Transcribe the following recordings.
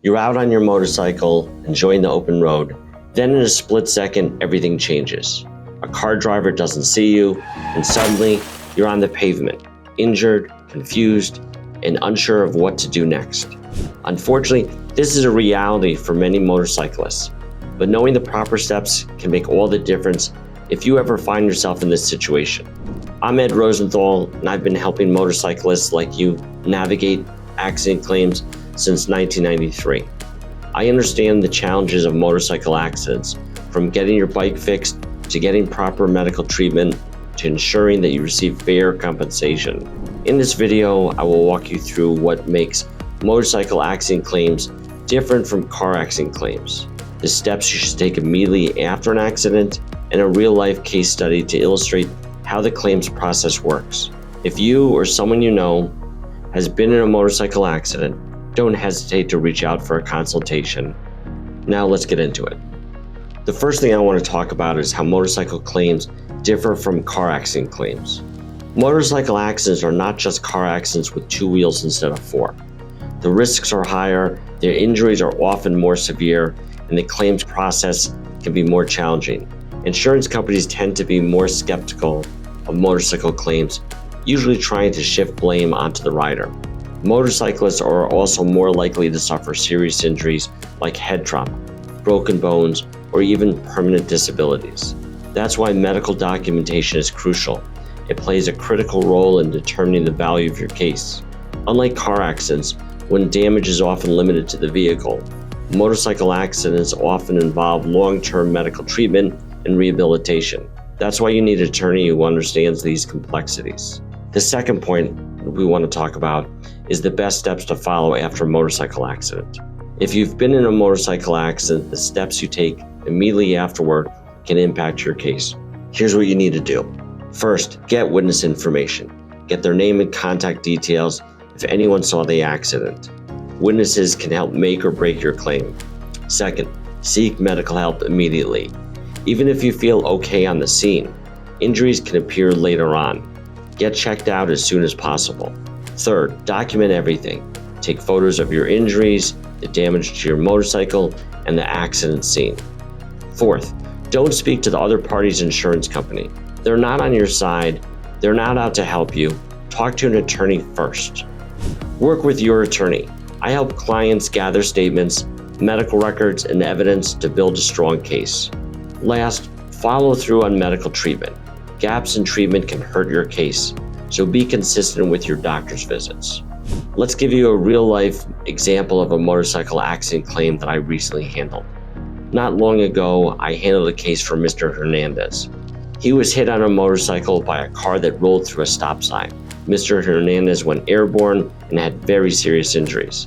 You're out on your motorcycle, enjoying the open road. Then in a split second, everything changes. A car driver doesn't see you, and suddenly you're on the pavement, injured, confused, and unsure of what to do next. Unfortunately, this is a reality for many motorcyclists, but knowing the proper steps can make all the difference if you ever find yourself in this situation. I'm Ed Rosenthal, and I've been helping motorcyclists like you navigate accident claims since 1993. I understand the challenges of motorcycle accidents, from getting your bike fixed to getting proper medical treatment to ensuring that you receive fair compensation. In this video, I will walk you through what makes motorcycle accident claims different from car accident claims, the steps you should take immediately after an accident, and a real-life case study to illustrate how the claims process works. If you or someone you know has been in a motorcycle accident, don't hesitate to reach out for a consultation. Now let's get into it. The first thing I want to talk about is how motorcycle claims differ from car accident claims. Motorcycle accidents are not just car accidents with two wheels instead of four. The risks are higher, their injuries are often more severe, and the claims process can be more challenging. Insurance companies tend to be more skeptical of motorcycle claims, usually trying to shift blame onto the rider. Motorcyclists are also more likely to suffer serious injuries like head trauma, broken bones, or even permanent disabilities. That's why medical documentation is crucial. It plays a critical role in determining the value of your case. Unlike car accidents, when damage is often limited to the vehicle, motorcycle accidents often involve long-term medical treatment and rehabilitation. That's why you need an attorney who understands these complexities. The second point we want to talk about is the best steps to follow after a motorcycle accident. If you've been in a motorcycle accident, the steps you take immediately afterward can impact your case. Here's what you need to do. First, get witness information. Get their name and contact details if anyone saw the accident. Witnesses can help make or break your claim. Second, seek medical help immediately. Even if you feel okay on the scene, injuries can appear later on. Get checked out as soon as possible. Third, document everything. Take photos of your injuries, the damage to your motorcycle, and the accident scene. Fourth, don't speak to the other party's insurance company. They're not on your side. They're not out to help you. Talk to an attorney first. Work with your attorney. I help clients gather statements, medical records, and evidence to build a strong case. Last, follow through on medical treatment. Gaps in treatment can hurt your case, so be consistent with your doctor's visits. Let's give you a real-life example of a motorcycle accident claim that I recently handled. Not long ago, I handled a case for Mr. Hernandez. He was hit on a motorcycle by a car that rolled through a stop sign. Mr. Hernandez went airborne and had very serious injuries.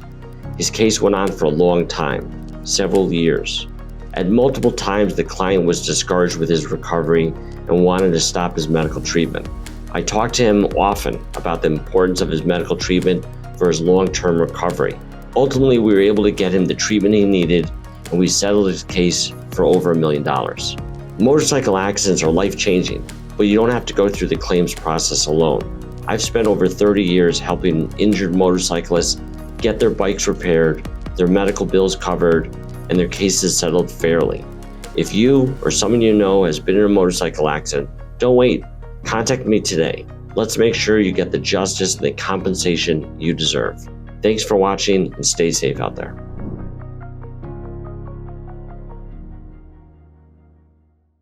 His case went on for a long time, several years. At multiple times, the client was discouraged with his recovery and wanted to stop his medical treatment. I talked to him often about the importance of his medical treatment for his long-term recovery. Ultimately, we were able to get him the treatment he needed, and we settled his case for over $1 million. Motorcycle accidents are life-changing, but you don't have to go through the claims process alone. I've spent over 30 years helping injured motorcyclists get their bikes repaired, their medical bills covered, and their cases settled fairly. If you or someone you know has been in a motorcycle accident, don't wait. Contact me today. Let's make sure you get the justice and the compensation you deserve. Thanks for watching, and stay safe out there.